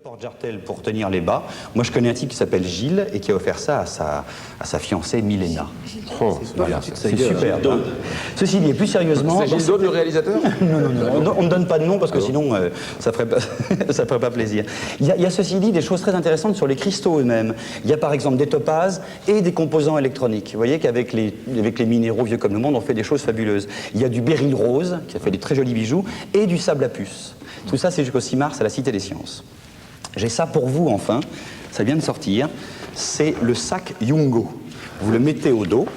Porte-jartel pour tenir les bas. Moi, je connais un type qui s'appelle Gilles et qui a offert ça à sa fiancée Milena. Oh, voilà, c'est super. Hein. Ceci dit, plus sérieusement... C'est Gilles Dode, le réalisateur? Non, on ne donne pas de nom parce que sinon, ça ne ferait pas plaisir. Il y a ceci dit des choses très intéressantes sur les cristaux eux-mêmes. Il y a par exemple des topazes et des composants électroniques. Vous voyez qu'avec les minéraux vieux comme le monde, on fait des choses fabuleuses. Il y a du béryl rose, qui a fait des très jolis bijoux, et du sable à puce. Tout ça, c'est jusqu'au 6 mars à la Cité des Sciences. J'ai ça pour vous, enfin, ça vient de sortir, c'est le sac Yungo. Vous le mettez au dos,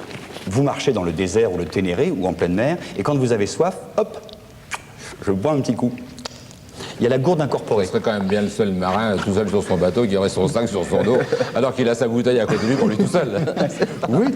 vous marchez dans le désert ou le Ténéré ou en pleine mer, et quand vous avez soif, hop, je bois un petit coup. Il y a la gourde incorporée. Ce serait quand même bien le seul marin tout seul sur son bateau qui aurait son sac sur son dos, alors qu'il a sa bouteille à côté de lui pour lui tout seul. Oui,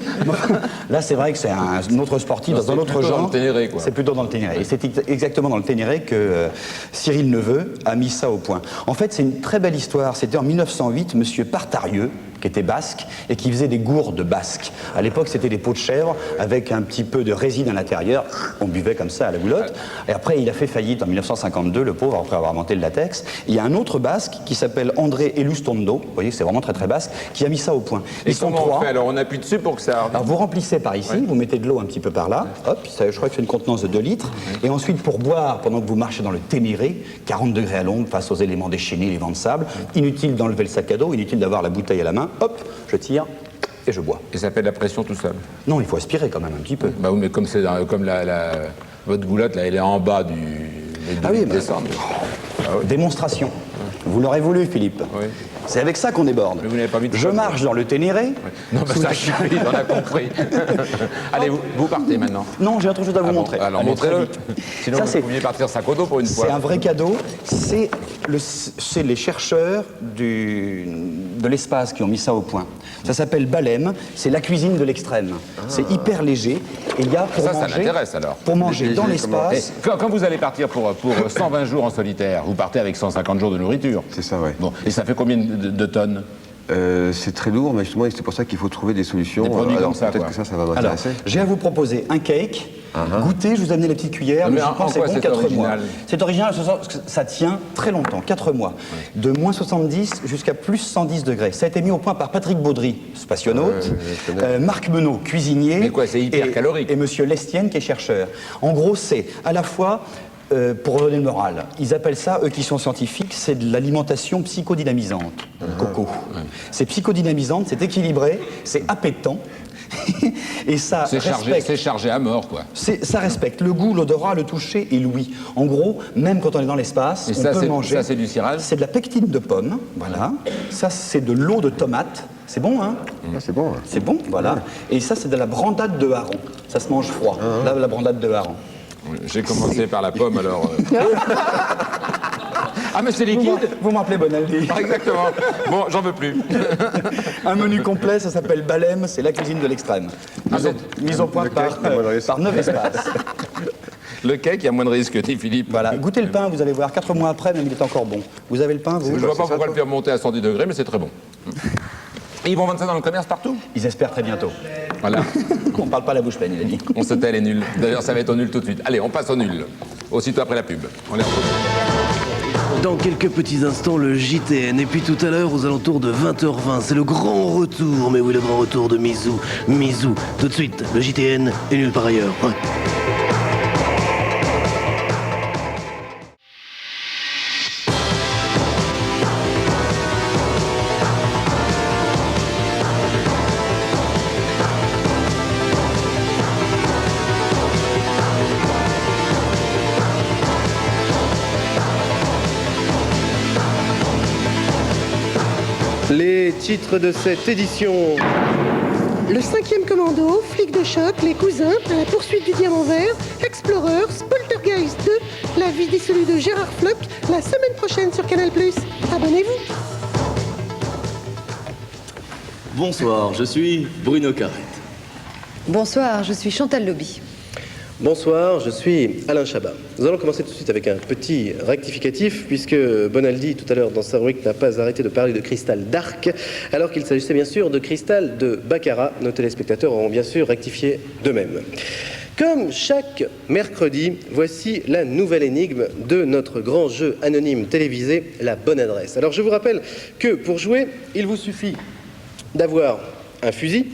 là c'est vrai que c'est un autre sportif dans un autre genre. C'est plutôt dans le Ténéré. Et c'est exactement dans le Ténéré que Cyril Neveu a mis ça au point. En fait, c'est une très belle histoire. C'était en 1908, monsieur Partarieux, qui était basque et qui faisait des gourdes basques. À l'époque, c'était des pots de chèvre avec un petit peu de résine à l'intérieur. On buvait comme ça à la goulotte. Et après, il a fait faillite en 1952, le pauvre, après avoir inventé le latex. Il y a un autre basque qui s'appelle André Elustondo, vous voyez, c'est vraiment très très basque, qui a mis ça au point. Ils sont trois. On fait alors, on appuie dessus pour que ça... Alors vous remplissez par ici, vous mettez de l'eau un petit peu par là, hop, ça, je crois que c'est une contenance de 2 litres. Et ensuite, pour boire, pendant que vous marchez dans le Ténéré, 40 degrés à l'ombre face aux éléments déchaînés, les vents de sable, inutile d'enlever le sac à dos, inutile d'avoir la bouteille à la main, hop, je tire et je bois. Et ça fait de la pression tout seul? Non, il faut aspirer quand même un petit peu. Bah oui, mais comme c'est comme votre goulotte, là, elle est en bas du... Ah oui, démonstration. Vous l'aurez voulu, Philippe. Oui. C'est avec ça qu'on déborde. Mais vous n'avez pas vu de Je marche dans le Ténéré. Oui. Non, mais ça, on a compris. Allez, vous partez maintenant. Non, j'ai autre chose à vous montrer. Bon, alors montrez-le. Sinon, vous pouviez partir sac au dos pour une fois. C'est un vrai cadeau. C'est les chercheurs de l'espace qui ont mis ça au point. Ça s'appelle Balem. C'est la cuisine de l'extrême. C'est hyper léger. Et il y a pour manger. Ça m'intéresse alors. Pour manger dans l'espace. Quand vous allez partir pour 120 jours en solitaire, vous partez avec 150 jours de nourriture. C'est ça, ouais. Bon, et ça fait combien de tonnes? C'est très lourd, mais justement, c'est pour ça qu'il faut trouver des solutions. Des produits comme ça, peut-être que ça va m'intéresser. J'ai à vous proposer un cake. Goûtez, je vous ai amené les petites cuillères. Mais en quoi c'est 4 mois? C'est original, ça tient très longtemps, 4 mois. De moins 70 jusqu'à plus 110 degrés. Ça a été mis au point par Patrick Baudry, spationaute, Marc Menot, cuisinier. Mais quoi, c'est hyper calorique. Et monsieur Lestienne, qui est chercheur. En gros, c'est à la fois... pour redonner le moral, ils appellent ça, eux qui sont scientifiques, c'est de l'alimentation psychodynamisante, coco. C'est psychodynamisante, c'est équilibré, c'est appétant, et ça respecte... C'est chargé à mort, quoi. Ça respecte le goût, l'odorat, le toucher et l'ouïe. En gros, même quand on est dans l'espace, on peut manger... Ça, c'est du cirage? C'est de la pectine de pomme, voilà. Ça, c'est de l'eau de tomate. C'est bon, hein? C'est bon. C'est bon, voilà. Et ça, c'est de la brandade de hareng. Ça se mange froid, la brandade de hareng. J'ai commencé par la pomme, alors... Ah, mais c'est liquide? Vous m'appelez Bonaldi. Exactement. Bon, j'en veux plus. Un menu complet, ça s'appelle Balem, c'est la cuisine de l'extrême. Mise au point par 9 espaces. Le cake, il y a moins de risque, dit Philippe. Voilà, goûtez le pain, vous allez voir, 4 mois après, même il est encore bon. Vous avez le pain, vous? Je vois pas pourquoi le faire monter à 110 degrés, mais c'est très bon. Et ils vont vendre ça dans le commerce partout? Ils espèrent très bientôt. Voilà. On parle pas la bouche pleine, il a dit. On se tait les nuls. D'ailleurs, ça va être au nul tout de suite. Allez, on passe au nul. Aussitôt après la pub. On les retrouve. Dans quelques petits instants, le JTN. Et puis tout à l'heure, aux alentours de 20h20, c'est le grand retour. Mais oui, le grand retour de Mizou. Mizou. Tout de suite, le JTN est nul par ailleurs. Ouais. Les titres de cette édition. Le 5e commando, Flic de choc, Les cousins, À la poursuite du diamant vert, Explorer, Poltergeist 2, La vie dissolue de Gérard Floch, la semaine prochaine sur Canal+. Abonnez-vous. Bonsoir, je suis Bruno Carrette. Bonsoir, je suis Chantal Lobby. Bonsoir, je suis Alain Chabat. Nous allons commencer tout de suite avec un petit rectificatif, puisque Bonaldi, tout à l'heure, dans sa rubrique, n'a pas arrêté de parler de cristal d'Arc, alors qu'il s'agissait bien sûr de cristal de Baccarat. Nos téléspectateurs auront bien sûr rectifié d'eux-mêmes. Comme chaque mercredi, voici la nouvelle énigme de notre grand jeu anonyme télévisé, La Bonne Adresse. Alors je vous rappelle que pour jouer, il vous suffit d'avoir un fusil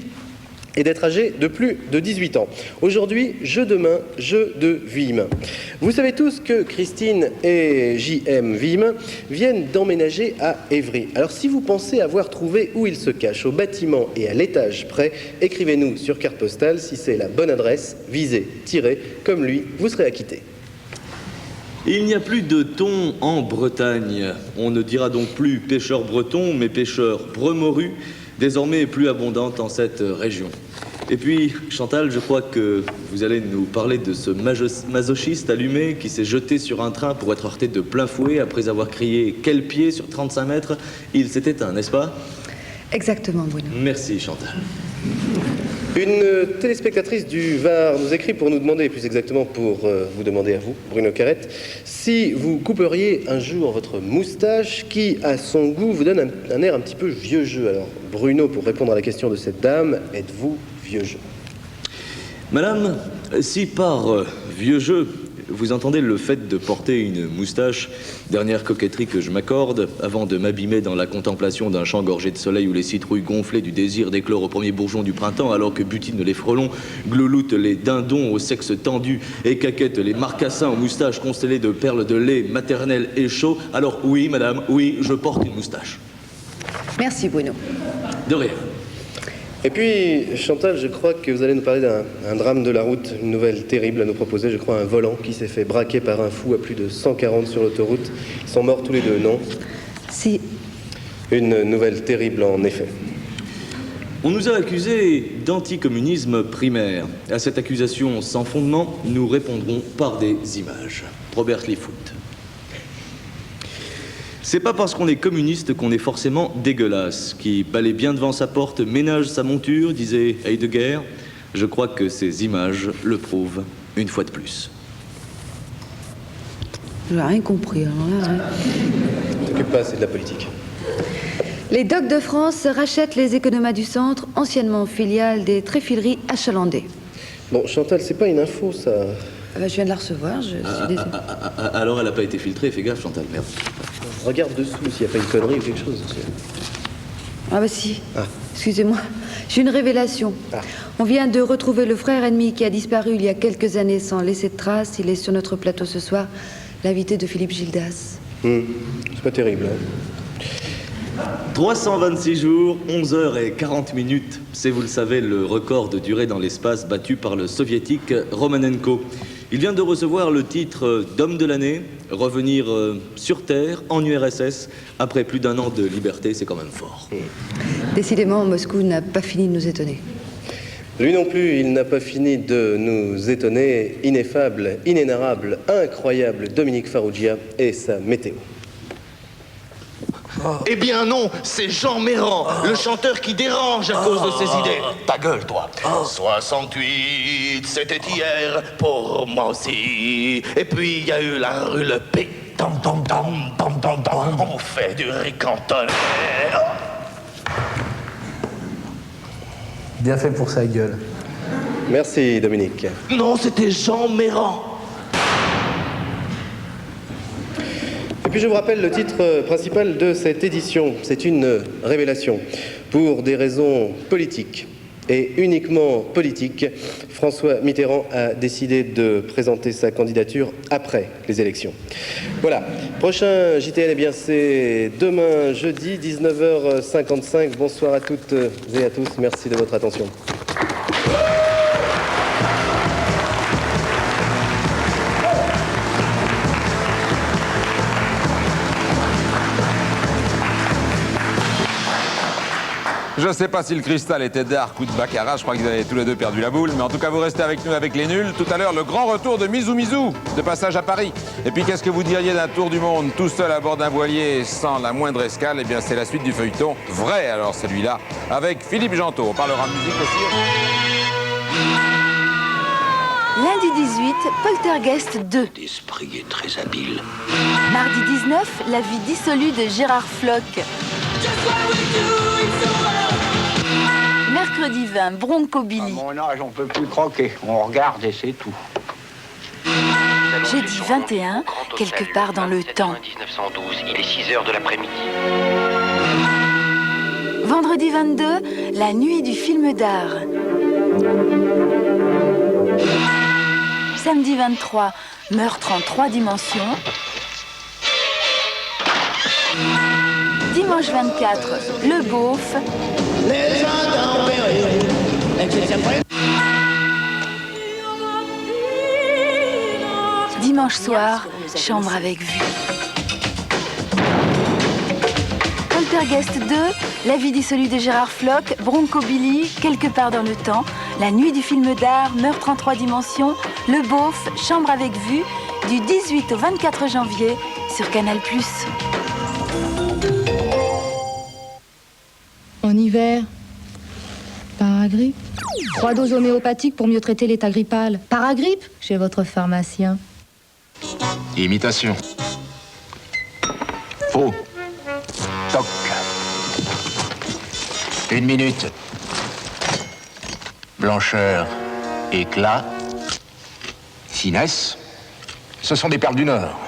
et d'être âgé de plus de 18 ans. Aujourd'hui, jeu de main, jeu de Vim. Vous savez tous que Christine et JM Vim viennent d'emménager à Évry. Alors si vous pensez avoir trouvé où ils se cachent, au bâtiment et à l'étage près, écrivez-nous sur carte postale si c'est la bonne adresse, visez, tirez, comme lui, vous serez acquitté. Il n'y a plus de thon en Bretagne. On ne dira donc plus pêcheur breton, mais pêcheur bremorue, désormais plus abondante en cette région. Et puis, Chantal, je crois que vous allez nous parler de ce masochiste allumé qui s'est jeté sur un train pour être heurté de plein fouet après avoir crié « Quel pied !» sur 35 mètres. Il s'est éteint, n'est-ce pas? Exactement, Bruno. Merci, Chantal. Une téléspectatrice du Var nous écrit pour nous demander, plus exactement pour vous demander à vous, Bruno Carrette, si vous couperiez un jour votre moustache qui, à son goût, vous donne un air un petit peu vieux jeu. Alors, Bruno, pour répondre à la question de cette dame, êtes-vous vieux jeu? Madame, si par vieux jeu, vous entendez le fait de porter une moustache, dernière coquetterie que je m'accorde, avant de m'abîmer dans la contemplation d'un champ gorgé de soleil où les citrouilles gonflées du désir d'éclore au premier bourgeon du printemps, alors que butinent les frelons, glouloutent les dindons au sexe tendu et caquettent les marcassins aux moustaches constellées de perles de lait maternel et chaud, alors oui, madame, oui, je porte une moustache. Merci, Bruno. De rien. Et puis, Chantal, je crois que vous allez nous parler d'un drame de la route, une nouvelle terrible à nous proposer. Je crois un volant qui s'est fait braquer par un fou à plus de 140 sur l'autoroute. Ils sont morts tous les deux, non? Si. Une nouvelle terrible, en effet. On nous a accusés d'anticommunisme primaire. À cette accusation sans fondement, nous répondrons par des images. Robert Liefeld. C'est pas parce qu'on est communiste qu'on est forcément dégueulasse. Qui balaye bien devant sa porte, ménage sa monture, disait Heidegger. Je crois que ces images le prouvent une fois de plus. J'ai rien compris. Alors là, T'occupe pas, c'est de la politique. Les Docks de France rachètent les Économas du Centre, anciennement filiale des Tréfileries achalandées. Bon, Chantal, c'est pas une info, ça. Je viens de la recevoir, je suis désolée. Alors elle n'a pas été filtrée, fais gaffe Chantal, merde. Regarde dessous s'il n'y a pas une connerie ou quelque chose. Ah bah si, Ah. excusez-moi, j'ai une révélation. Ah. On vient de retrouver le frère ennemi qui a disparu il y a quelques années sans laisser de traces. Il est sur notre plateau ce soir, l'invité de Philippe Gildas. C'est pas terrible, hein. 326 jours, 11 heures et 40 minutes. C'est, vous le savez, le record de durée dans l'espace battu par le soviétique Romanenko. Il vient de recevoir le titre d'homme de l'année, revenir sur Terre, en URSS, après plus d'un an de liberté, c'est quand même fort. Décidément, Moscou n'a pas fini de nous étonner. Lui non plus, il n'a pas fini de nous étonner. Ineffable, inénarrable, incroyable, Dominique Farrugia et sa météo. Eh bien non, c'est Jean Méran, le chanteur qui dérange à cause de ses idées. Ta gueule, toi. 68, c'était hier, pour moi aussi. Et puis il y a eu la rue Le P. Dom, dom, dom, dom, dom, dom. On fait du riz cantonais. Bien fait pour sa gueule. Merci, Dominique. Non, c'était Jean Méran. Et puis je vous rappelle le titre principal de cette édition. C'est une révélation. Pour des raisons politiques et uniquement politiques, François Mitterrand a décidé de présenter sa candidature après les élections. Voilà. Prochain JTN, eh bien c'est demain jeudi 19h55. Bonsoir à toutes et à tous. Merci de votre attention. Je ne sais pas si le cristal était d'Arc ou de Baccarat, je crois qu'ils avaient tous les deux perdu la boule, mais en tout cas vous restez avec nous avec les nuls. Tout à l'heure, le grand retour de Misou Misou, de passage à Paris. Et puis qu'est-ce que vous diriez d'un tour du monde tout seul à bord d'un voilier sans la moindre escale? Eh bien c'est la suite du feuilleton, vrai alors celui-là, avec Philippe Gentot. On parlera musique aussi. Lundi 18, Poltergeist 2. L'esprit est très habile. Mardi 19, La vie dissolue de Gérard Floch. Mercredi Mercredi 20, Bronco Billy. À mon âge, on peut plus croquer. On regarde et c'est tout. Jeudi 21, quelque part dans le temps. 1912, il est 6 heures de l'après-midi. Vendredi 22, la nuit du film d'art. Samedi 23, meurtre en 3 dimensions. Dimanche 24, le beauf. Dimanche soir, chambre avec vue. Poltergeist 2, la vie dissolue de Gérard Floch, Bronco Billy, quelque part dans le temps, la nuit du film d'art, meurtre en 3 dimensions, le beauf, chambre avec vue, du 18 au 24 janvier sur Canal+. En hiver, Paragrippe. 3 doses homéopathiques pour mieux traiter l'état grippal. Paragrippe, chez votre pharmacien. Imitation. Faux. Toc. 1 minute. Blancheur. Éclat. Finesse. Ce sont des perles du Nord.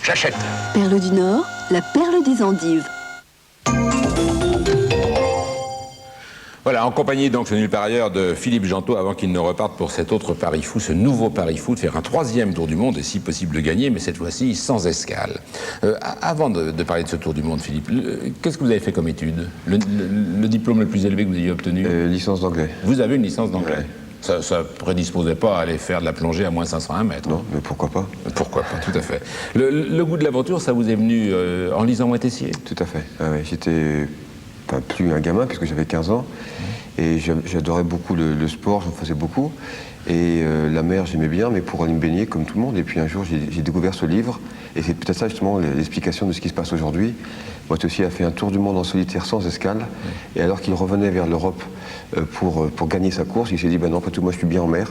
J'achète. Perle du Nord, la perle des endives. Voilà, en compagnie donc, nulle part ailleurs, de Philippe Gentot, avant qu'il ne reparte pour cet autre pari fou, ce nouveau pari fou, de faire un 3e tour du monde, et si possible de gagner, mais cette fois-ci sans escale. Avant de parler de ce tour du monde, Philippe, qu'est-ce que vous avez fait comme étude? Le diplôme le plus élevé que vous ayez obtenu? Licence d'anglais. Vous avez une licence d'anglais? Ouais. Ça ne prédisposait pas à aller faire de la plongée à moins 501 mètres. Non, mais pourquoi pas? Pourquoi pas, tout à fait. Le goût de l'aventure, ça vous est venu en lisant Moitessier? Tout à fait. Ah ouais, j'étais plus un gamin, puisque j'avais 15 ans. Et j'adorais beaucoup le sport, j'en faisais beaucoup. Et la mer, j'aimais bien, mais pour aller me baigner, comme tout le monde. Et puis un jour, j'ai découvert ce livre. Et c'est peut-être ça, justement, l'explication de ce qui se passe aujourd'hui. Moitessier a fait un tour du monde en solitaire sans escale. Et alors qu'il revenait vers l'Europe pour gagner sa course, il s'est dit, ben non, après tout, moi, je suis bien en mer.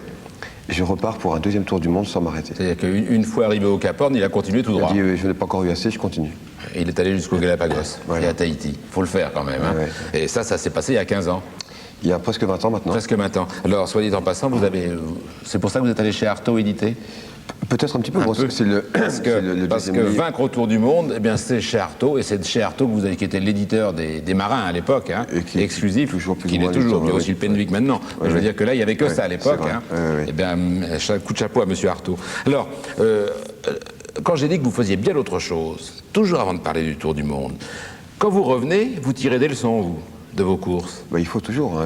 Je repars pour un 2e tour du monde sans m'arrêter. C'est-à-dire qu'une fois arrivé au Cap Horn, il a continué tout droit. Il a dit, je n'ai pas encore eu assez, je continue. Et il est allé jusqu'au Galapagos, et à Tahiti. Il faut le faire quand même. Hein. Ouais. Et ça s'est passé il y a 15 ans. Il y a presque 20 ans maintenant. Presque 20 ans. Alors, soit dit en passant, vous avez... C'est pour ça que vous êtes allé chez Artaud éditer? Peut-être un petit peu. Parce que vaincre autour du monde, eh bien, c'est chez Artaud, et c'est chez Artaud que vous avez, qui était l'éditeur des marins à l'époque, hein, exclusif, qu'il est toujours, il y a aussi le Penwick maintenant. Mais je veux dire que là, il n'y avait que ça à l'époque. Hein. Eh bien, coup de chapeau à M. Artaud. Alors, quand j'ai dit que vous faisiez bien autre chose, toujours avant de parler du tour du monde, quand vous revenez, vous tirez des leçons, vous, de vos courses? Il faut toujours.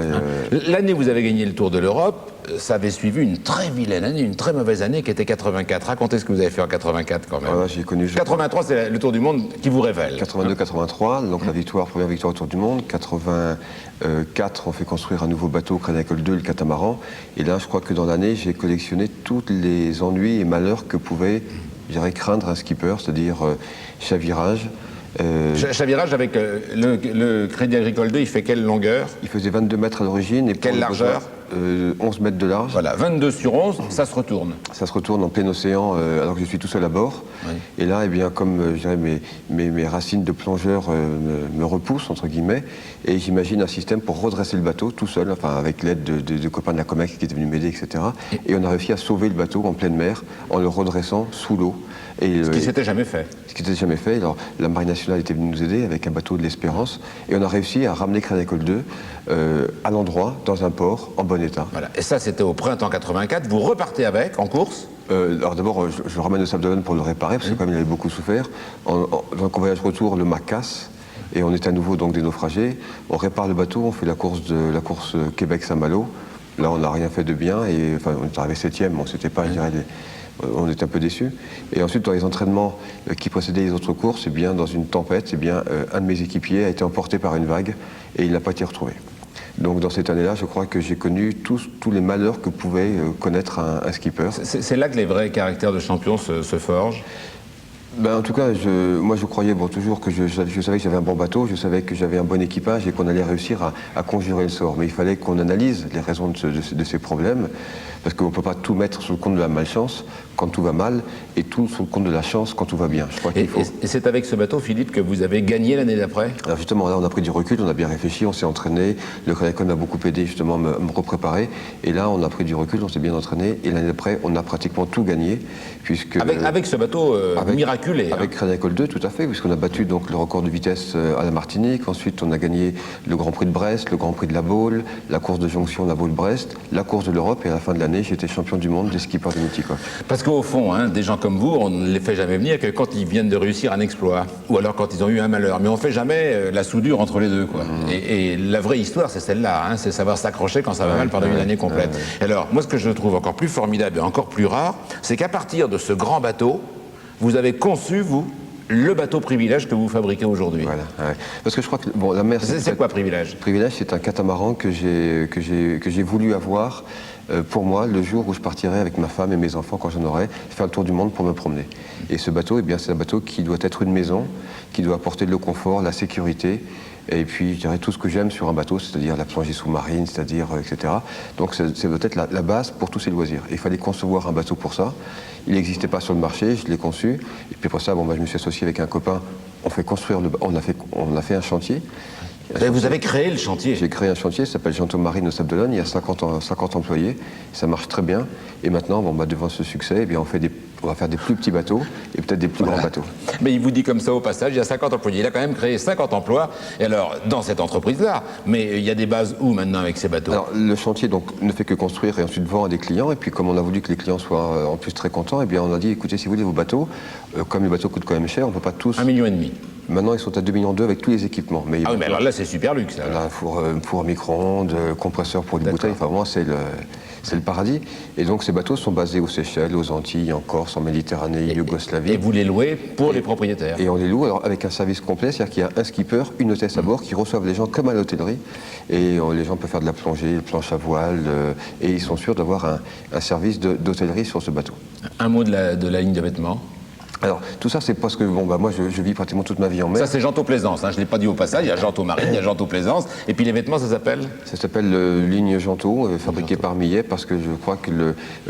L'année où vous avez gagné le Tour de l'Europe, ça avait suivi une très vilaine année, une très mauvaise année qui était 84. Racontez ce que vous avez fait en 84 quand même. J'ai connu 83, c'est le Tour du monde qui vous révèle. 82-83, donc la première victoire au Tour du monde. 84, on fait construire un nouveau bateau, Crédacol 2, le catamaran. Et là, je crois que dans l'année, j'ai collectionné tous les ennuis et malheurs que pouvait, craindre un skipper, c'est-à-dire chavirage. Chavirage avec le Crédit Agricole 2, il fait quelle longueur? Il faisait 22 mètres à l'origine. Et quelle largeur? 11 mètres de large. Voilà, 22 sur 11, ça se retourne. Ça se retourne en plein océan, alors que je suis tout seul à bord. Oui. Et là, comme je dirais, mes racines de plongeur me repoussent, entre guillemets, et j'imagine un système pour redresser le bateau tout seul, enfin avec l'aide de copains de la Comac qui étaient venus m'aider, etc. Et on a réussi à sauver le bateau en pleine mer en le redressant sous l'eau. Ce qui s'était jamais fait. Ce qui s'était jamais fait. Alors, la Marine nationale était venue nous aider avec un bateau de l'Espérance, et on a réussi à ramener Crédacol 2 à l'endroit, dans un port, en bon état. Voilà. Et ça, c'était au printemps 84. Vous repartez avec, en course? Alors d'abord, je le ramène au Sable d'Olonne pour le réparer, parce que quand même, il avait beaucoup souffert. Dans un voyage retour, le mât casse, et on est à nouveau donc des naufragés. On répare le bateau, on fait la course Québec-Saint-Malo. Là, on n'a rien fait de bien, et enfin, on est arrivé 7e, on s'était pas, je dirais, on était un peu déçus. Et ensuite, dans les entraînements qui précédaient les autres courses, dans une tempête, un de mes équipiers a été emporté par une vague et il n'a pas été retrouvé. Donc dans cette année-là, je crois que j'ai connu tous les malheurs que pouvait connaître un skipper. C'est là que les vrais caractères de champion se forgent? En tout cas, moi je croyais toujours que je savais que j'avais un bon bateau, je savais que j'avais un bon équipage et qu'on allait réussir à conjurer le sort. Mais il fallait qu'on analyse les raisons de ces problèmes, parce qu'on ne peut pas tout mettre sous le compte de la malchance, quand tout va mal et tout sous le compte de la chance quand tout va bien. Je crois qu'il faut... Et c'est avec ce bateau, Philippe, que vous avez gagné l'année d'après? Alors justement, là, on a pris du recul, on a bien réfléchi, on s'est entraîné. Le Crédit Agricole m'a beaucoup aidé justement à me repréparer. Et là, on a pris du recul, on s'est bien entraîné. Et l'année d'après, on a pratiquement tout gagné. Puisque, avec ce bateau miraculé. Avec Crédit Agricole 2, tout à fait, puisqu'on a battu donc, le record de vitesse à la Martinique. Ensuite, on a gagné le Grand Prix de Brest, le Grand Prix de la Baule, la course de jonction La Baule-Brest, la course de l'Europe. Et à la fin de l'année, j'étais champion du monde des skippers de Miti. Parce qu'au fond, hein, des gens comme vous, on ne les fait jamais venir que quand ils viennent de réussir un exploit. Ou alors quand ils ont eu un malheur. Mais on ne fait jamais la soudure entre les deux. Quoi. Et la vraie histoire, c'est celle-là. Hein, c'est savoir s'accrocher quand ça va mal pendant une année complète. Alors, moi, ce que je trouve encore plus formidable et encore plus rare, c'est qu'à partir de ce grand bateau, vous avez conçu, vous, le bateau privilège que vous fabriquez aujourd'hui. Voilà. Ouais. Parce que je crois que bon, la mer. C'est quoi privilège? Privilège, c'est un catamaran que j'ai voulu avoir pour moi le jour où je partirai avec ma femme et mes enfants quand j'en aurai faire le tour du monde pour me promener. Et ce bateau, eh bien, c'est un bateau qui doit être une maison, qui doit apporter le confort, la sécurité. Et puis, je dirais tout ce que j'aime sur un bateau, c'est-à-dire la plongée sous-marine, c'est-à-dire, etc. Donc, c'est peut-être la base pour tous ces loisirs. Et il fallait concevoir un bateau pour ça. Il n'existait pas sur le marché, je l'ai conçu. Et puis, pour ça, bon, je me suis associé avec un copain. On a fait un chantier. Vous avez créé le chantier? J'ai créé un chantier, ça s'appelle Janto Marine au Sable d'Olonne. Il y a 50 employés. Ça marche très bien. Et maintenant, devant ce succès, eh bien, on va faire des plus petits bateaux et peut-être des plus grands bateaux. Mais il vous dit comme ça au passage, il y a 50 employés. Il a quand même créé 50 emplois. Et alors, dans cette entreprise-là, mais il y a des bases où maintenant avec ces bateaux? Alors, le chantier donc, ne fait que construire et ensuite vend à des clients. Et puis, comme on a voulu que les clients soient en plus très contents, eh bien, on a dit, écoutez, si vous voulez vos bateaux, comme les bateaux coûtent quand même cher, on ne peut pas tous... 1,5 million. Maintenant, ils sont à 2,2 millions avec tous les équipements. Mais mais alors là, c'est super luxe. Là, un four à micro-ondes, compresseur pour les bouteilles, enfin, vraiment, c'est le paradis. Et donc, ces bateaux sont basés aux Seychelles, aux Antilles, en Corse, en Méditerranée, Yougoslavie. Et vous les louez pour les propriétaires? Et on les loue alors, avec un service complet, c'est-à-dire qu'il y a un skipper, une hôtesse à bord qui reçoivent les gens comme à l'hôtellerie. Et les gens peuvent faire de la plongée, planche à voile, et ils sont sûrs d'avoir un service d'hôtellerie sur ce bateau. Un mot de la ligne de vêtements? Alors, tout ça, c'est parce que, moi, je vis pratiquement toute ma vie en mer. Ça, c'est Janto Plaisance, hein, je ne l'ai pas dit au passage, il y a Janto Marine, il y a Janto Plaisance, et puis les vêtements, ça s'appelle? Ça s'appelle ligne Janto, fabriquée par Millet, parce que je crois que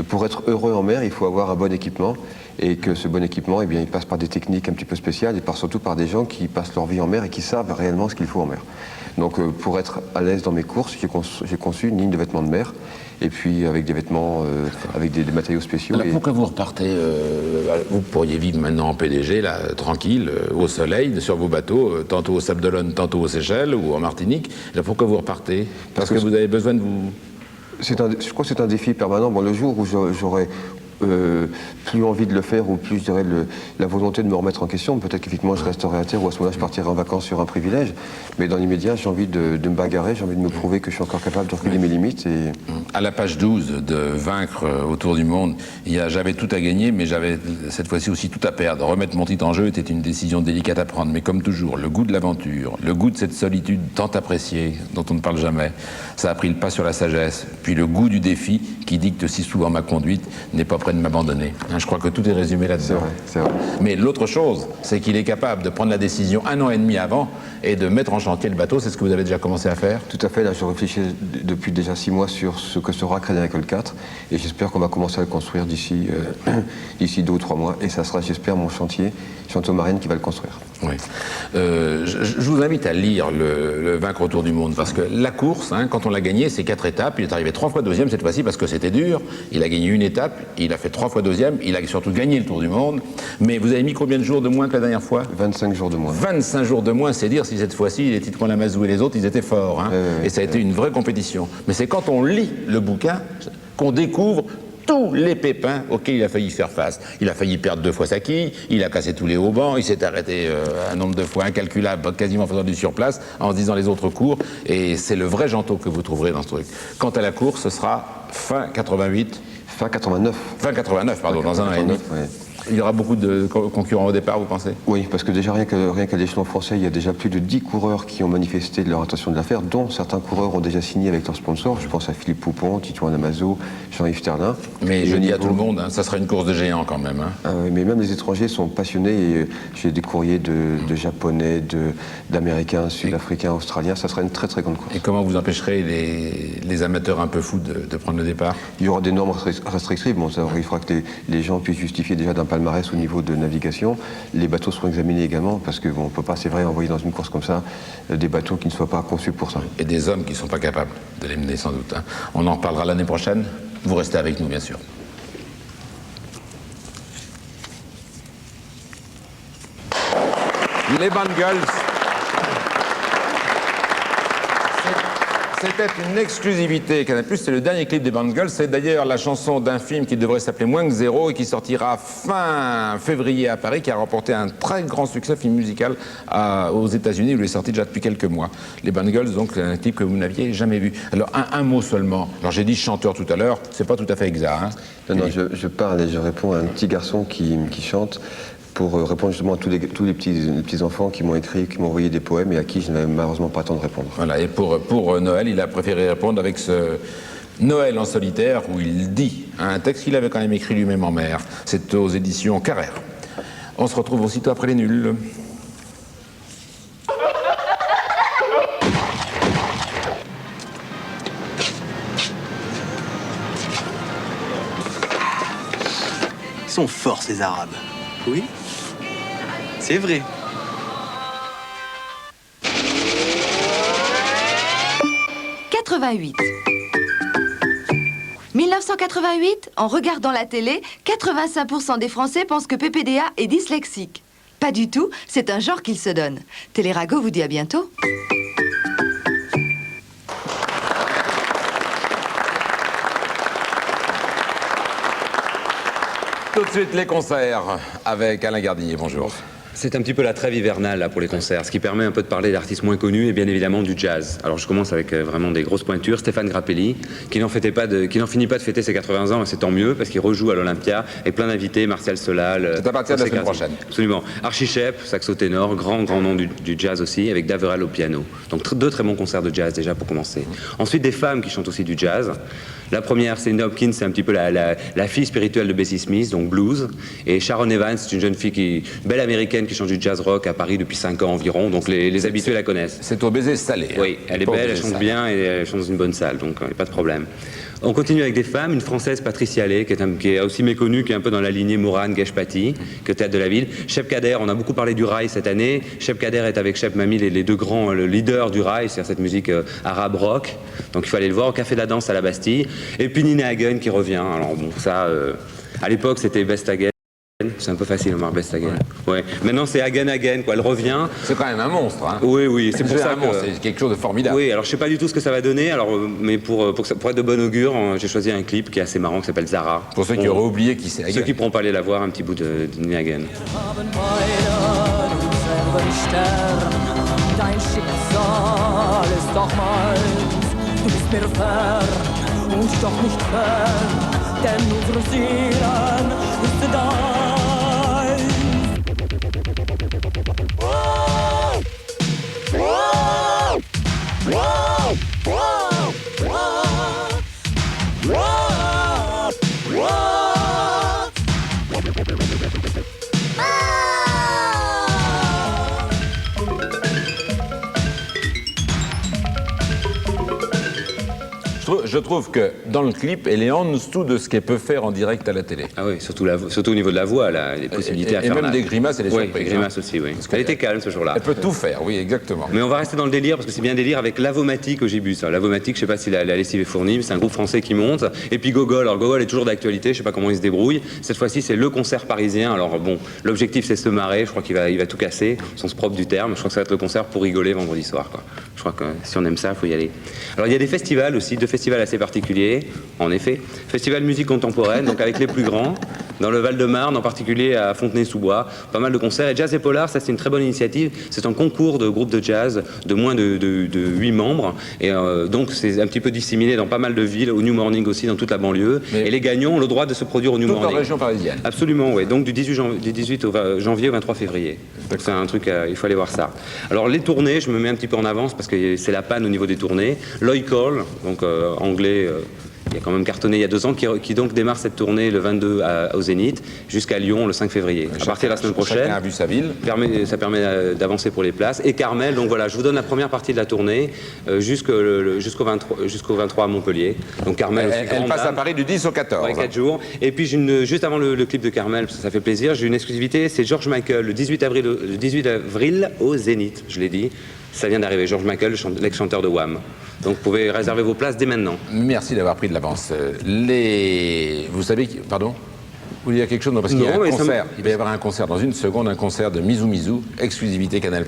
pour être heureux en mer, il faut avoir un bon équipement, et que ce bon équipement, eh bien, il passe par des techniques un petit peu spéciales, et surtout par des gens qui passent leur vie en mer et qui savent réellement ce qu'il faut en mer. Donc, pour être à l'aise dans mes courses, j'ai conçu une ligne de vêtements de mer, et puis avec des vêtements, avec des matériaux spéciaux. Alors pourquoi vous repartez vous pourriez vivre maintenant en PDG, là, tranquille, au soleil, sur vos bateaux, tantôt au Sable d'Olonne, tantôt aux Seychelles ou en Martinique. Là, pourquoi vous repartez? Parce que vous avez besoin de vous... Je crois que c'est un défi permanent. Bon, le jour où j'aurai plus envie de le faire ou plus, je dirais, la volonté de me remettre en question, peut-être qu'effectivement je resterai à terre ou à ce moment-là je partirai en vacances sur un privilège. Mais dans l'immédiat, j'ai envie de me bagarrer, j'ai envie de me prouver que je suis encore capable de reculer mes limites. Et... À la page 12 de Vaincre autour du monde, j'avais tout à gagner, mais j'avais cette fois-ci aussi tout à perdre. Remettre mon titre en jeu était une décision délicate à prendre, mais comme toujours, le goût de l'aventure, le goût de cette solitude tant appréciée, dont on ne parle jamais, ça a pris le pas sur la sagesse. Puis le goût du défi, qui dicte si souvent ma conduite, n'est pas prêt de m'abandonner. Je crois que tout est résumé là-dedans. C'est vrai. Mais l'autre chose, c'est qu'il est capable de prendre la décision 1 an et demi avant et de mettre en chantier le bateau. C'est ce que vous avez déjà commencé à faire? Tout à fait. Là, je réfléchis depuis déjà 6 mois sur ce que sera Crédit Agricole 4 et j'espère qu'on va commencer à le construire d'ici 2 ou 3 mois. Et ça sera, j'espère, mon chantier, Janto Marine, qui va le construire. Oui. Je vous invite à lire le Vaincre autour du monde, parce que la course, hein, quand on l'a gagné, c'est 4 étapes. Il est arrivé 3 fois deuxième cette fois-ci parce que c'était dur. Il a gagné une étape, il a fait 3 fois deuxième, il a surtout gagné le Tour du Monde. Mais vous avez mis combien de jours de moins que la dernière fois? 25 jours de moins. 25 jours de moins, c'est dire si cette fois-ci, les Titouan Lamazou et les autres, ils étaient forts. Hein, et ça a été une vraie compétition. Mais c'est quand on lit le bouquin qu'on découvre tous les pépins auxquels il a failli faire face. Il a failli perdre 2 fois sa quille, il a cassé tous les haubans, il s'est arrêté un nombre de fois incalculable, quasiment en faisant du surplace, en se disant les autres cours. Et c'est le vrai Janto que vous trouverez dans ce truc. Quant à la course, ce sera fin 88. Fin 89. Fin 89, pardon, dans 1 an et demi. Il y aura beaucoup de concurrents au départ, vous pensez? Oui, parce que déjà, rien qu'à l'échelon français, il y a déjà plus de 10 coureurs qui ont manifesté de leur intention de la faire, dont certains coureurs ont déjà signé avec leurs sponsors. Je pense à Philippe Poupon, Titouan Amazo, Jean-Yves Terlin. Mais je dis à tout le monde, hein, ça sera une course de géants quand même. Hein. Ah oui, mais même les étrangers sont passionnés. Et j'ai des courriers de Japonais, d'Américains, Sud-Africains, Australiens. Ça sera une très très grande course. Et comment vous empêcherez les amateurs un peu fous de prendre le départ? Il y aura des normes restrictives. Bon, ça, il faudra que les gens puissent justifier déjà d'un palmarès au niveau de navigation. Les bateaux seront examinés également parce qu'on ne peut pas, c'est vrai, envoyer dans une course comme ça des bateaux qui ne soient pas conçus pour ça. Et des hommes qui ne sont pas capables de les mener sans doute. Hein. On en reparlera l'année prochaine. Vous restez avec nous, bien sûr. Les Bangles. C'était une exclusivité Canal+, c'est le dernier clip des Bangles. C'est d'ailleurs la chanson d'un film qui devrait s'appeler Moins que Zéro et qui sortira fin février à Paris, qui a remporté un très grand succès, film musical aux États-Unis, où il est sorti déjà depuis quelques mois. Les Bangles, donc, c'est un clip que vous n'aviez jamais vu. Alors, un mot seulement. Alors, j'ai dit chanteur tout à l'heure, c'est pas tout à fait exact. Hein. Non, je parle et je réponds à un petit garçon qui chante, pour répondre justement à tous les petits enfants qui m'ont écrit, qui m'ont envoyé des poèmes et à qui je n'avais malheureusement pas le temps de répondre. Voilà, et pour Noël, il a préféré répondre avec ce Noël en solitaire, où il dit un texte qu'il avait quand même écrit lui-même en mer. C'est aux éditions Carrère. On se retrouve aussitôt après les nuls. Ils sont forts, ces Arabes. Oui, c'est vrai. « 88. 1988, en regardant la télé, 85% des Français pensent que PPDA est dyslexique. Pas du tout, c'est un genre qu'il se donne. Télérago vous dit à bientôt. Tout de suite les concerts avec Alain Gardinier, bonjour. C'est un petit peu la trêve hivernale là, pour les concerts, ce qui permet un peu de parler d'artistes moins connus et bien évidemment du jazz. Alors je commence avec vraiment des grosses pointures. Stéphane Grappelli, qui n'en finit pas de fêter ses 80 ans, et c'est tant mieux parce qu'il rejoue à l'Olympia avec plein d'invités, Martial Solal. C'est à partir de la semaine prochaine. Absolument. Archie Shepp, saxo ténor, grand nom du jazz aussi, avec Daverell au piano. Donc deux très bons concerts de jazz déjà pour commencer. Ensuite des femmes qui chantent aussi du jazz. La première, Cindy Hopkins, c'est un petit peu la fille spirituelle de Bessie Smith, donc blues. Et Sharon Evans, c'est une jeune fille belle américaine qui chante du jazz rock à Paris depuis 5 ans environ, donc les habitués la connaissent. C'est au baiser salé. Oui, elle est belle, elle chante bien et elle chante dans une bonne salle, donc pas de problème. On continue avec des femmes, une Française, Patricia Lay, qui est aussi méconnue, qui est un peu dans la lignée Moran, Guèche-Paty, que Théâtre de la Ville. Shep Kader, on a beaucoup parlé du rail cette année. Shep Kader est avec Shep Mami les deux grands leaders du rail, c'est-à-dire cette musique arabe rock. Donc il faut aller le voir au Café de la Danse à la Bastille. Et puis Nina Hagen qui revient. Alors bon, ça, à l'époque c'était Best Again. C'est un peu facile, Omar Best Again. Ouais. Maintenant, c'est Again, quoi. Elle revient. C'est quand même un monstre, hein. Oui, c'est pour ça que... C'est quelque chose de formidable. Oui, alors je sais pas du tout ce que ça va donner, mais pour être de bon augure, j'ai choisi un clip qui est assez marrant, qui s'appelle Zara. Pour ceux qui auraient oublié qui c'est Again. Ceux qui ne pourront pas aller la voir, un petit bout de Nina Hagen. Dein Schicksal ist doch meins, du bist mir fern und doch nicht fern, denn unsere Seelen ist dein. Wow! Wow! Wow! Wow! Wow! Wow! Wow! Je trouve que dans le clip, elle est en dessous de ce qu'elle peut faire en direct à la télé. Ah oui, surtout au niveau de la voix, là, les possibilités à faire. Et même des grimaces et des surprises. Oui, des grimaces aussi, oui. Elle était calme ce jour-là. Elle peut tout faire, oui, exactement. Mais on va rester dans le délire, parce que c'est bien délire avec Lavomatic au Gibus. Lavomatic, je sais pas si la lessive est fournie, mais c'est un groupe français qui monte. Et puis Gogol, alors Gogol est toujours d'actualité, je sais pas comment il se débrouille. Cette fois-ci, c'est le concert parisien. Alors bon, l'objectif c'est se marrer, je crois qu'il va tout casser, au sens propre du terme. Je crois que ça va être le concert pour rigoler vendredi soir, quoi. Je crois que si on aime ça, il faut y aller. Alors il y a des festivals aussi, deux festivals assez particuliers, en effet. Festival de musique contemporaine, donc avec les plus grands. dans le Val-de-Marne, en particulier à Fontenay-sous-Bois. Pas mal de concerts. Et Jazz et Polar, ça c'est une très bonne initiative. C'est un concours de groupe de jazz de moins de 8 membres. Et donc c'est un petit peu disséminé dans pas mal de villes, au New Morning aussi, dans toute la banlieue. Et les gagnants ont le droit de se produire au New Morning. Toute la région parisienne. Absolument, oui. Donc du 18 janvier au 23 février. Donc c'est un truc, il faut aller voir ça. Alors les tournées, je me mets un petit peu en avance parce que c'est la panne au niveau des tournées. Lloyd Cole, donc anglais, il a quand même cartonné il y a 2 ans, qui donc démarre cette tournée le 22 au Zénith jusqu'à Lyon le 5 février. À partir de la semaine prochaine, chacun a vu sa ville. Ça permet d'avancer pour les places. Et Carmel, donc voilà, je vous donne la première partie de la tournée jusqu'au 23 à Montpellier. Donc Carmel, elle passe à Paris du 10 au 14. Ouais, 4 jours. Et puis juste avant le clip de Carmel, parce que ça fait plaisir, j'ai une exclusivité, c'est George Michael, le 18 avril au Zénith, je l'ai dit. Ça vient d'arriver, George Michael, l'ex-chanteur de Wham. Donc vous pouvez réserver vos places dès maintenant. Merci d'avoir pris de l'avance. Vous savez... Pardon ? Vous voulez dire quelque chose ? Non, parce qu'il y a un concert. Il va y avoir un concert dans une seconde, un concert de Misou Misou, exclusivité Canal+,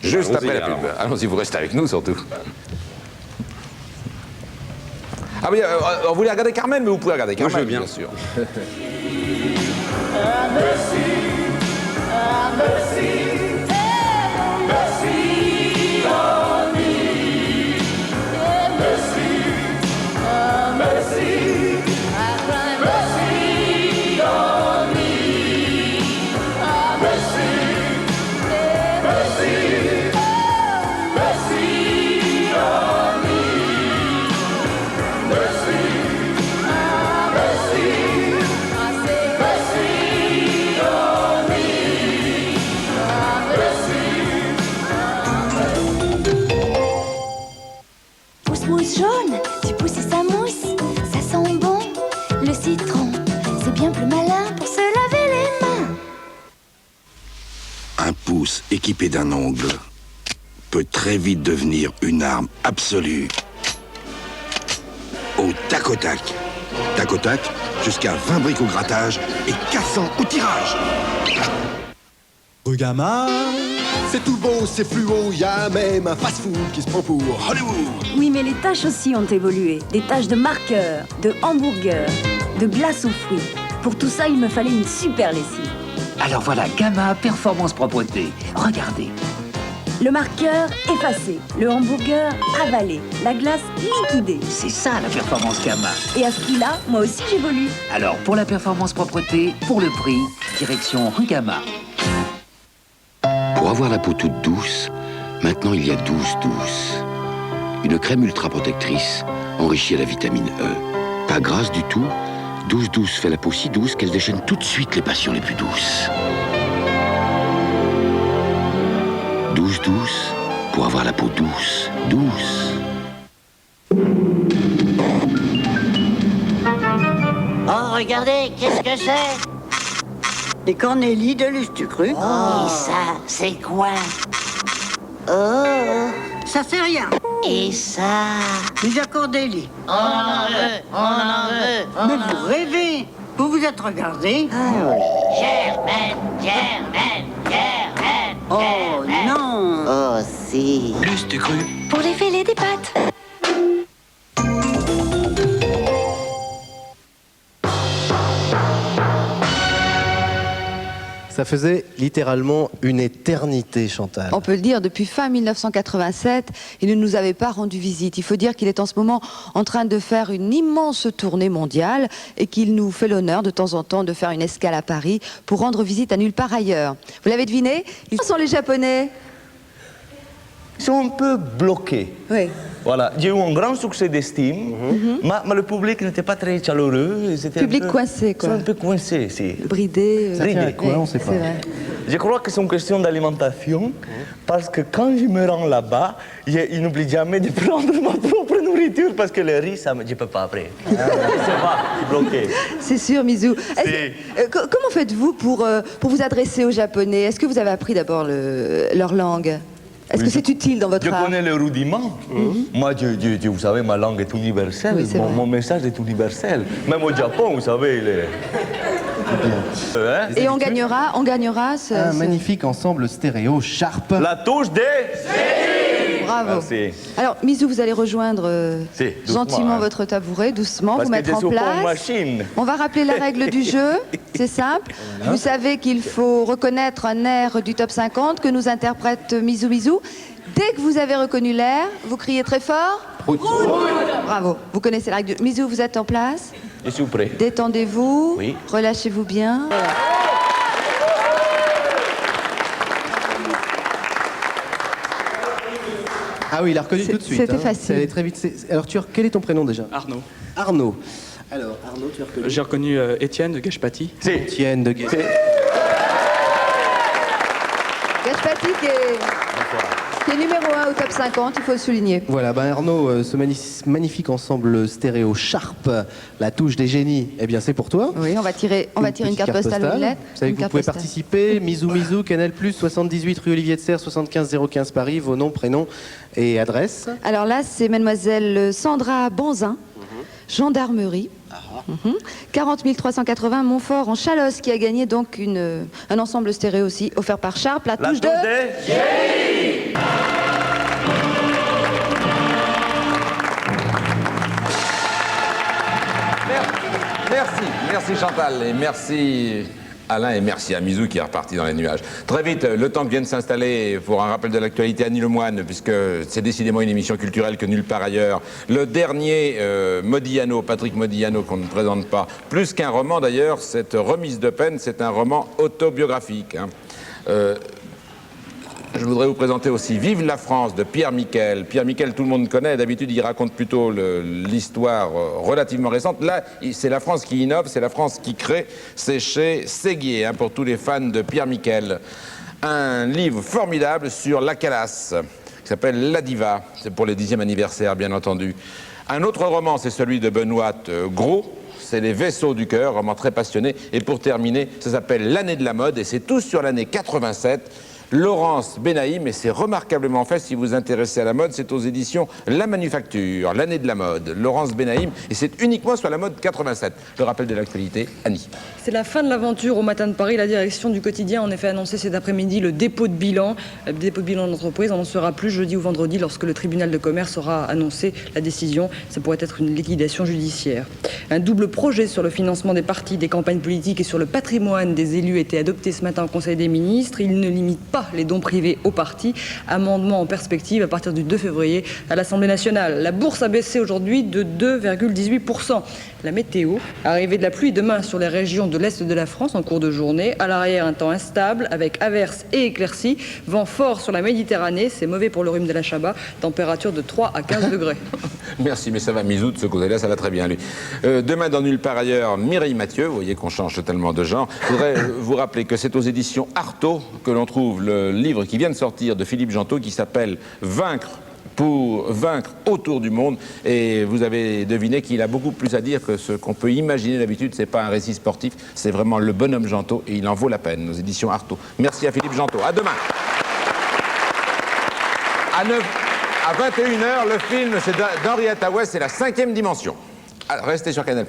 juste après la pub. Allons-y, vous restez avec nous surtout. Ah oui, vous voulez regarder Carmen, mais vous pouvez regarder Carmen, bien sûr. Mousse jaune, tu pousses et ça mousse, ça sent bon. Le citron, c'est bien plus malin pour se laver les mains. Un pouce équipé d'un ongle peut très vite devenir une arme absolue. Au tac au tac. Tac au tac, jusqu'à 20 briques au grattage et 400 au tirage. Rugama, c'est tout beau, c'est fluo, y a même un fast-food qui se prend pour Hollywood. Oui, mais les tâches aussi ont évolué. Des tâches de marqueur, de hamburger, de glace aux fruits. Pour tout ça, il me fallait une super lessive. Alors voilà, Gamma Performance Propreté. Regardez. Le marqueur effacé, le hamburger avalé, la glace liquidée. C'est ça la performance Gamma. Et à ce prix-là, moi aussi j'évolue. Alors pour la performance propreté, pour le prix, direction rue Gamma. Pour avoir la peau toute douce, maintenant il y a 12-12. Une crème ultra protectrice enrichie à la vitamine E. Pas grasse du tout, 12-12 fait la peau si douce qu'elle déchaîne tout de suite les passions les plus douces. 12-12 pour avoir la peau douce, douce. Oh, regardez, qu'est-ce que c'est? Des cornélies de Lustucru. Oh, et ça, c'est quoi? Oh, ça c'est rien. Et ça? Des accordélies. On en veut, on en veut. Mais vous rêvez. Vous vous êtes regardé? Ah oui. Germaine, Germaine, Germaine, oh Germaine. Non. Oh si. Lustucru. Pour les fêlés des pâtes. Ça faisait littéralement une éternité, Chantal. On peut le dire, depuis fin 1987, il ne nous avait pas rendu visite. Il faut dire qu'il est en ce moment en train de faire une immense tournée mondiale et qu'il nous fait l'honneur de temps en temps de faire une escale à Paris pour rendre visite à nulle part ailleurs. Vous l'avez deviné? Ils sont les Japonais. Ils sont un peu bloqués. Oui. Voilà, j'ai eu un grand succès d'estime, mais le public n'était pas très chaleureux. Public coincé, quoi. Ils sont un peu coincés, si. Bridé. Ça tient à quoi, on sait pas. Je crois que c'est une question d'alimentation, parce que quand je me rends là-bas, ils n'oublient jamais de prendre ma propre nourriture, parce que le riz, ça, je ne peux pas après. C'est pas, je suis bloqué. C'est sûr, Misou. Comment faites-vous pour vous adresser aux Japonais? Est-ce que vous avez appris d'abord leur langue? Est-ce que c'est utile dans votre art? Je connais les rudiments. Moi, vous savez, ma langue est universelle. Oui, mon message est universel. Même au Japon, vous savez, Et on gagnera un magnifique ensemble stéréo Sharp. La touche des... Bravo. Bravo. Merci. Alors, Misou, vous allez rejoindre Si, doucement, gentiment hein. votre tabouret, doucement, Parce vous que mettre je en suis pas une place. machine. On va rappeler la règle du jeu, c'est simple. Vous savez qu'il faut reconnaître un air du top 50 que nous interprète Misou Misou. Dès que vous avez reconnu l'air, vous criez très fort. Bravo, vous connaissez la règle du... Misou, vous êtes en place. Je suis prêt. Détendez-vous, Oui. relâchez-vous bien. Ah oui, il a reconnu tout de suite. C'était hein. facile. C'est allé très vite. Alors, quel est ton prénom déjà? Arnaud. Arnaud. Alors, Arnaud, tu as reconnu? J'ai reconnu Étienne de Gashpati. Étienne de Guest. Gashpati qui est numéro 1 au top 50, il faut le souligner. Voilà, ben Arnaud, ce magnifique ensemble stéréo Sharp, la touche des génies, eh bien c'est pour toi. Oui, on va tirer une petite carte postale ou une lettre. Vous savez Une que vous carte pouvez postale. participer. Misou Misou, Canal+, 78 rue Olivier de Serre, 75 015 Paris, vos noms, prénoms et adresses. Alors là, c'est mademoiselle Sandra Banzin, gendarmerie. 40 380 Montfort en Chalosse qui a gagné donc un ensemble stéréo aussi offert par Sharp, la touche de... Merci Chantal et merci Alain et merci à Misou qui est reparti dans les nuages. Très vite, le temps que vient de s'installer pour un rappel de l'actualité Annie Lemoine, puisque c'est décidément une émission culturelle que nulle part ailleurs. Le dernier Modiano, Patrick Modiano, qu'on ne présente pas, plus qu'un roman d'ailleurs, cette remise de peine, c'est un roman autobiographique. Hein. Je voudrais vous présenter aussi Vive la France de Pierre Miquel. Pierre Miquel, tout le monde connaît. D'habitude, il raconte plutôt l'histoire relativement récente. Là, c'est la France qui innove, c'est la France qui crée. C'est chez Séguier, hein, pour tous les fans de Pierre Miquel. Un livre formidable sur la Calas, qui s'appelle La Diva. C'est pour le 10e anniversaire, bien entendu. Un autre roman, c'est celui de Benoît Gros. C'est Les Vaisseaux du cœur, roman très passionné. Et pour terminer, ça s'appelle L'année de la mode, et c'est tout sur l'année 87. Laurence Benaïm, et c'est remarquablement fait si vous vous intéressez à la mode, c'est aux éditions La Manufacture, l'année de la mode, Laurence Benaïm, et c'est uniquement sur la mode 87. Le rappel de l'actualité, Annie. C'est la fin de l'aventure au Matin de Paris. La direction du quotidien a en effet annoncé cet après-midi le dépôt de bilan. Le dépôt de bilan de l'entreprise, on n'en saura plus jeudi ou vendredi lorsque le tribunal de commerce aura annoncé la décision. Ça pourrait être une liquidation judiciaire. Un double projet sur le financement des partis, des campagnes politiques et sur le patrimoine des élus était adopté ce matin au Conseil des ministres. Il ne limite pas les dons privés aux partis. Amendement en perspective à partir du 2 février à l'Assemblée nationale. La bourse a baissé aujourd'hui de 2,18%. La météo, arrivée de la pluie demain sur les régions de l'Est de la France en cours de journée. À l'arrière, un temps instable avec averses et éclaircies. Vent fort sur la Méditerranée, c'est mauvais pour le rhume de la Chabat. Température de 3 à 15 degrés. Merci, mais ça va, Misou, de ce côté-là, ça va très bien, lui. Demain, dans Nulle part ailleurs, Mireille Mathieu, vous voyez qu'on change totalement de genre. Je voudrais vous rappeler que c'est aux éditions Artaud que l'on trouve le livre qui vient de sortir de Philippe Gentot qui s'appelle Pour vaincre autour du monde. Et vous avez deviné qu'il a beaucoup plus à dire que ce qu'on peut imaginer d'habitude. C'est pas un récit sportif, c'est vraiment le bonhomme Gentot et il en vaut la peine, aux éditions Artaud. Merci à Philippe Gentot. À demain. À 21h, le film, c'est d'Henriette Hawes, c'est La 5e dimension. Alors, restez sur Canal+.